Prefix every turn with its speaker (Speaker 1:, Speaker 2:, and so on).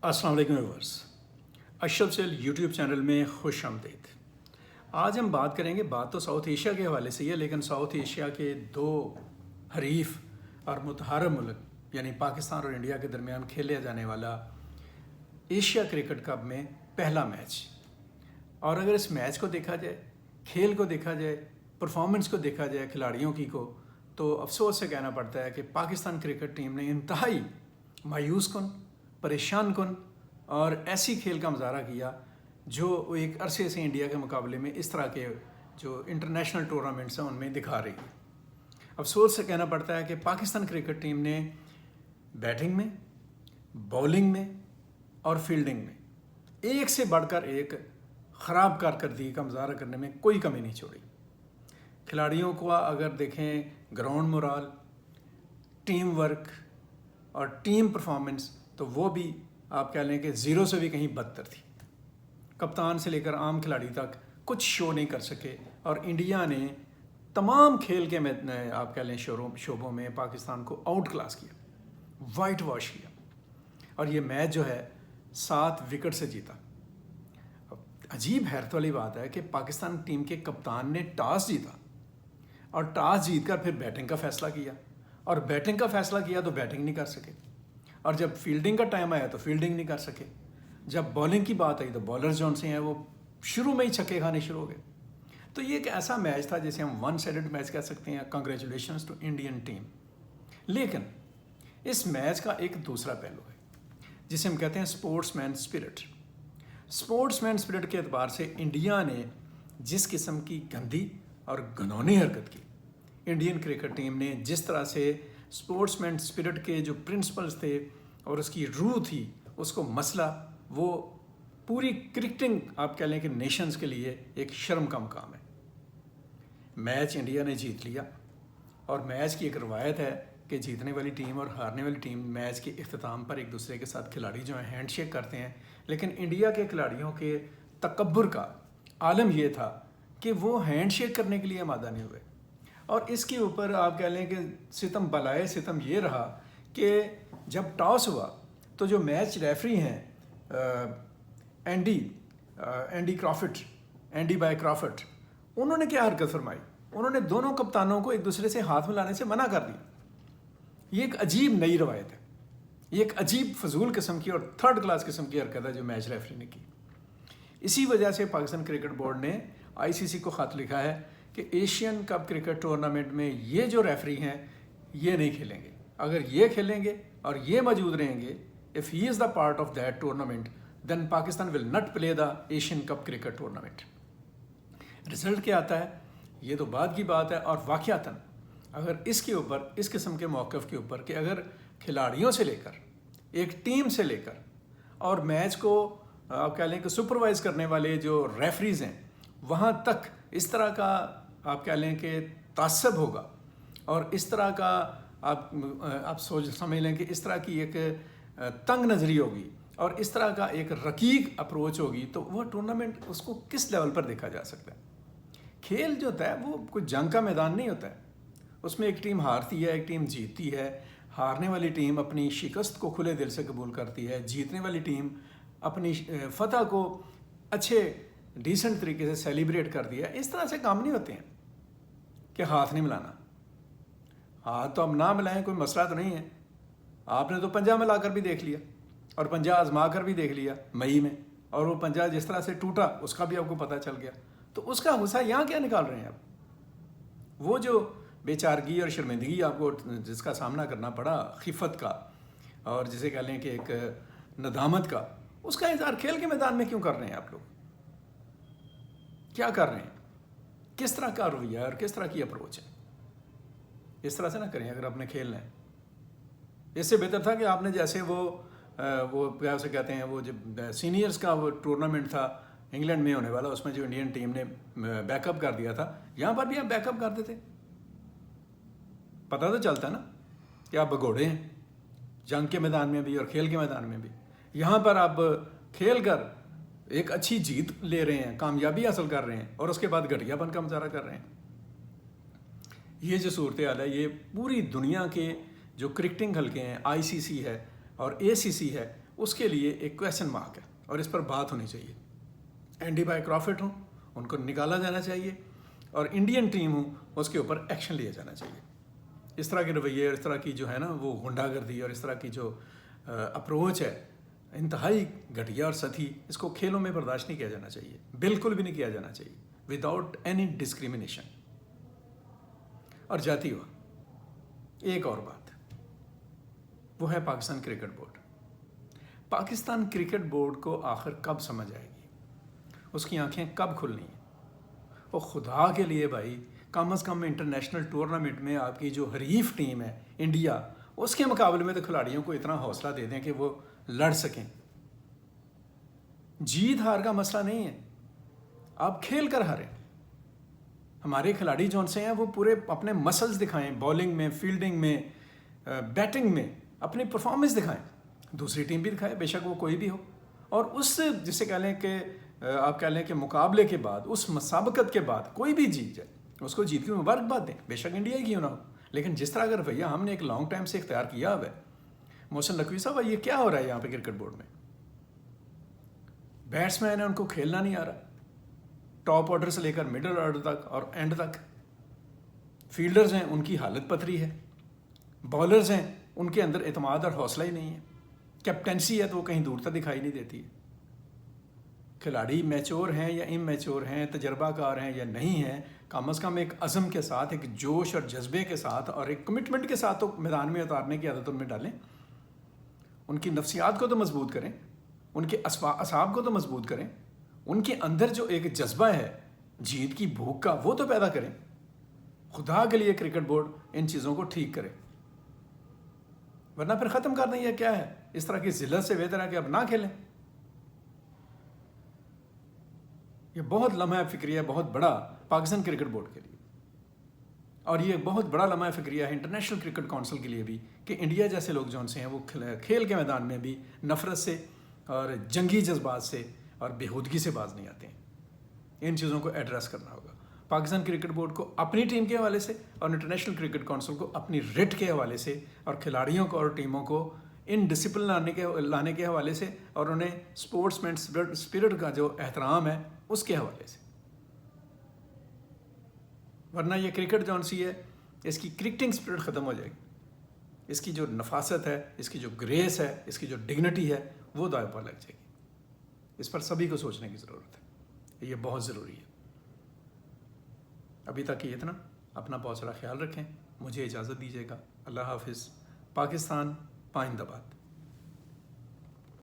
Speaker 1: السلام علیکم ویورز، اشرف cell YouTube channel میں خوش آمدید۔ آج ہم بات کریں گے، بات تو ساؤتھ ایشیا کے حوالے سے ہے، لیکن ساؤتھ ایشیا کے دو حریف اور متحرک ملک یعنی پاکستان اور انڈیا کے درمیان کھیلا جانے والا ایشیا کرکٹ کپ میں پہلا میچ۔ اور اگر اس میچ کو دیکھا جائے، کھیل کو دیکھا جائے، پرفارمنس کو دیکھا جائے کھلاڑیوں کی کو، تو افسوس سے کہنا پڑتا ہے کہ پاکستان کرکٹ ٹیم نے انتہائی مایوس کن، پریشان کن اور ایسی کھیل کا مظاہرہ کیا جو ایک عرصے سے انڈیا کے مقابلے میں اس طرح کے جو انٹرنیشنل ٹورنامنٹس ہیں ان میں دکھا رہی ہے۔ افسوس سے کہنا پڑتا ہے کہ پاکستان کرکٹ ٹیم نے بیٹنگ میں، بولنگ میں اور فیلڈنگ میں ایک سے بڑھ کر ایک خراب کارکردگی کا مظاہرہ کرنے میں کوئی کمی نہیں چھوڑی۔ کھلاڑیوں کو اگر دیکھیں، گراؤنڈ مورال، ٹیم ورک اور ٹیم پرفارمنس، تو وہ بھی آپ کہہ لیں کہ زیرو سے بھی کہیں بدتر تھی۔ کپتان سے لے کر عام کھلاڑی تک کچھ شو نہیں کر سکے، اور انڈیا نے تمام کھیل کے آپ کہہ لیں شعبوں میں پاکستان کو آؤٹ کلاس کیا، وائٹ واش کیا، اور یہ میچ جو ہے 7 وکٹ سے جیتا۔ عجیب حیرت والی بات ہے کہ پاکستان ٹیم کے کپتان نے ٹاس جیتا، اور ٹاس جیت کر پھر بیٹنگ کا فیصلہ کیا، اور بیٹنگ کا فیصلہ کیا تو بیٹنگ نہیں کر سکے، اور جب فیلڈنگ کا ٹائم آیا تو فیلڈنگ نہیں کر سکے، جب بولنگ کی بات آئی تو بولر جو سے ہیں وہ شروع میں ہی چھکے کھانے شروع ہو گئے۔ تو یہ ایک ایسا میچ تھا جسے ہم ون سائیڈڈ میچ کہہ سکتے ہیں۔ Congratulations to Indian team. لیکن اس میچ کا ایک دوسرا پہلو ہے جسے ہم کہتے ہیں اسپورٹس مین اسپرٹ۔ اسپورٹس مین اسپرٹ کے اعتبار سے انڈیا نے جس قسم کی گندی اور گھنونی حرکت کی، انڈین کرکٹ ٹیم نے جس طرح سے اسپورٹس مین اسپرٹ کے جو پرنسپلز تھے اور اس کی روح تھی اس کو مسئلہ، وہ پوری کرکٹنگ آپ کہہ لیں کہ نیشنز کے لیے ایک شرم کا مقام ہے۔ میچ انڈیا نے جیت لیا، اور میچ کی ایک روایت ہے کہ جیتنے والی ٹیم اور ہارنے والی ٹیم میچ کے اختتام پر ایک دوسرے کے ساتھ کھلاڑی جو ہیں ہینڈ شیک کرتے ہیں، لیکن انڈیا کے کھلاڑیوں کے تکبر کا عالم یہ تھا کہ وہ ہینڈ شیک کرنے کے لیے آمادہ نہیں ہوئے۔ اور اس کے اوپر آپ کہہ لیں کہ ستم بلائے ستم یہ رہا کہ جب ٹاس ہوا تو جو میچ ریفری ہیں اینڈی بائی کرافٹ، انہوں نے کیا حرکت فرمائی؟ انہوں نے دونوں کپتانوں کو ایک دوسرے سے ہاتھ ملانے سے منع کر دیا۔ یہ ایک عجیب نئی روایت ہے، یہ ایک عجیب فضول قسم کی اور تھرڈ کلاس قسم کی حرکت ہے جو میچ ریفری نے کی۔ اسی وجہ سے پاکستان کرکٹ بورڈ نے ICC کو خط لکھا ہے کہ ایشین کپ کرکٹ ٹورنامنٹ میں یہ جو ریفری ہیں یہ نہیں کھیلیں گے۔ اگر یہ کھیلیں گے اور یہ موجود رہیں گے، if he is the part of that tournament, then Pakistan will not play the Asian Cup cricket tournament۔ Result کیا آتا ہے یہ تو بعد کی بات ہے، اور واقعتاً اگر اس کے اوپر، اس قسم کے موقف کے اوپر کہ اگر کھلاڑیوں سے لے کر، ایک ٹیم سے لے کر اور میچ کو آپ کہہ لیں کہ سپروائز کرنے والے جو ریفریز ہیں وہاں تک اس طرح کا آپ کہہ لیں کہ تعصب ہوگا، اور اس طرح کا آپ سمجھ لیں کہ اس طرح کی ایک تنگ نظری ہوگی اور اس طرح کا ایک رقیق اپروچ ہوگی، تو وہ ٹورنامنٹ اس کو کس لیول پر دیکھا جا سکتا ہے؟ کھیل جو ہوتا ہے وہ کوئی جنگ کا میدان نہیں ہوتا ہے، اس میں ایک ٹیم ہارتی ہے، ایک ٹیم جیتتی ہے۔ ہارنے والی ٹیم اپنی شکست کو کھلے دل سے قبول کرتی ہے، جیتنے والی ٹیم اپنی فتح کو اچھے ڈیسنٹ طریقے سے سیلیبریٹ کر دیا۔ اس طرح سے کام نہیں ہوتے ہیں کہ ہاتھ نہیں ملانا۔ ہاتھ تو اب نہ ملائیں، کوئی مسئلہ تو نہیں ہے۔ آپ نے تو پنجہ ملا کر بھی دیکھ لیا، اور پنجہ آزما کر بھی دیکھ لیا مئی میں، اور وہ پنجہ جس طرح سے ٹوٹا اس کا بھی آپ کو پتہ چل گیا۔ تو اس کا غصہ یہاں کیا نکال رہے ہیں آپ؟ وہ جو بے چارگی اور شرمندگی آپ کو جس کا سامنا کرنا پڑا، خفت کا، اور جسے کہہ لیں کہ ایک ندامت کا، اس کا اظہار کھیل کے میدان میں کیوں کر رہے ہیں آپ لوگ؟ کیا کر رہے ہیں؟ کس طرح کا رویہ ہے اور کس طرح کی اپروچ ہے؟ اس طرح سے نہ کریں اگر آپ نے کھیلنا ہے۔ اس سے بہتر تھا کہ آپ نے جیسے وہ کیا اسے کہتے ہیں، وہ جب سینئرز کا وہ ٹورنامنٹ تھا انگلینڈ میں ہونے والا، اس میں جو انڈین ٹیم نے بیک اپ کر دیا تھا، یہاں پر بھی آپ بیک اپ کر دیتے، پتہ تو چلتا نا کہ آپ بگوڑے ہیں جنگ کے میدان میں بھی اور کھیل کے میدان میں بھی۔ یہاں پر آپ کھیل کر ایک اچھی جیت لے رہے ہیں، کامیابی حاصل کر رہے ہیں، اور اس کے بعد گھٹیا پن کا مظاہرہ کر رہے ہیں۔ یہ جو صورتحال ہے یہ پوری دنیا کے جو کرکٹنگ حلقے ہیں، ICC ہے اور ACC ہے، اس کے لیے ایک کویشچن مارک ہے اور اس پر بات ہونی چاہیے. اینڈی بائی کرافٹ ہوں، ان کو نکالا جانا چاہیے، اور انڈین ٹیم ہوں اس کے اوپر ایکشن لیا جانا چاہیے. اس طرح کے رویے اور اس طرح کی جو ہے نا وہ غنڈہ گردی اور اس طرح کی جو اپروچ ہے انتہائی گھٹیا اور سطحی، اس کو کھیلوں میں برداشت نہیں کیا جانا چاہیے، بالکل بھی نہیں کیا جانا چاہیے وداؤٹ اینی ڈسکریمنیشن. اور جاتی ہوا ایک اور بات، وہ ہے Pakistan cricket board. Pakistan cricket board کو آخر کب سمجھ آئے گی، اس کی آنکھیں کب کھلنی ہیں؟ وہ خدا کے لیے بھائی کم از کم انٹرنیشنل ٹورنامنٹ میں آپ کی جو حریف ٹیم ہے انڈیا، اس کے مقابلے میں تو کھلاڑیوں کو اتنا حوصلہ دے دیں کہ وہ لڑ سکیں. جیت ہار کا مسئلہ نہیں ہے، آپ کھیل کر ہاریں. ہمارے کھلاڑی جون سے ہیں وہ پورے اپنے مسلز دکھائیں، بالنگ میں، فیلڈنگ میں، بیٹنگ میں اپنی پرفارمنس دکھائیں. دوسری ٹیم بھی دکھائے، بے شک وہ کوئی بھی ہو. اور اس جسے کہہ لیں کہ آپ کہہ لیں کہ مقابلے کے بعد، اس مسابقت کے بعد کوئی بھی جیت جائے، اس کو جیت کی مبارکباد دیں، بے شک انڈیا ہی کیوں نہ ہو. لیکن جس طرح کا رویہ ہم نے ایک لانگ ٹائم سے اختیار کیا ہوا ہے، محسن نقوی صاحب یہ کیا ہو رہا ہے یہاں پہ کرکٹ بورڈ میں؟ بیٹسمین ہیں ان کو کھیلنا نہیں آ رہا، ٹاپ آرڈر سے لے کر مڈل آرڈر تک اور اینڈ تک. فیلڈرز ہیں ان کی حالت پتھری ہے، بالرز ہیں ان کے اندر اعتماد اور حوصلہ ہی نہیں ہے، کیپٹنسی ہے تو وہ کہیں دور تک دکھائی نہیں دیتی. کھلاڑی میچور ہیں یا امیچور ہیں، تجربہ کار ہیں یا نہیں ہیں، کم از کم ایک عزم کے ساتھ، ایک جوش اور جذبے کے ساتھ اور ایک کمٹمنٹ کے ساتھ تو میدان میں اتارنے کی عادت ان میں ڈالیں. ان کی نفسیات کو تو مضبوط کریں، ان کے اعصاب کو تو مضبوط کریں، ان کے اندر جو ایک جذبہ ہے جیت کی بھوک کا وہ تو پیدا کریں. خدا کے لیے کرکٹ بورڈ ان چیزوں کو ٹھیک کرے، ورنہ پھر ختم کر دیں. یہ کیا ہے؟ اس طرح کی ذلت سے بہتر ہے کہ اب نہ کھیلیں. یہ بہت لمحہ فکریہ بہت بڑا پاکستان کرکٹ بورڈ کے لیے، اور یہ بہت بڑا لمحہ فکریہ ہے انٹرنیشنل کرکٹ کونسل کے لیے بھی، کہ انڈیا جیسے لوگ جون سے ہیں وہ کھیل کے میدان میں بھی نفرت سے اور جنگی جذبات سے اور بےہودگی سے باز نہیں آتے ہیں. ان چیزوں کو ایڈریس کرنا ہوگا. پاکستان کرکٹ بورڈ کو اپنی ٹیم کے حوالے سے اور انٹرنیشنل کرکٹ کونسل کو اپنی ریٹ کے حوالے سے، اور کھلاڑیوں کو اور ٹیموں کو ان ڈسپلن لانے کے حوالے سے، اور انہیں اسپورٹس مین اسپرٹ کا جو احترام ہے اس کے حوالے سے. ورنہ یہ کرکٹ جون سی ہے، اس کی کرکٹنگ اسپرٹ ختم ہو جائے گی، اس کی جو نفاست ہے، اس کی جو گریس ہے، اس کی جو ڈگنیٹی ہے وہ دائیں پر لگ جائے گی. اس پر سبھی کو سوچنے کی ضرورت ہے، یہ بہت ضروری ہے. ابھی تک یہ اتنا. اپنا بہت سارا خیال رکھیں، مجھے اجازت دیجیے گا. اللہ حافظ. پاکستان پائندہ باد.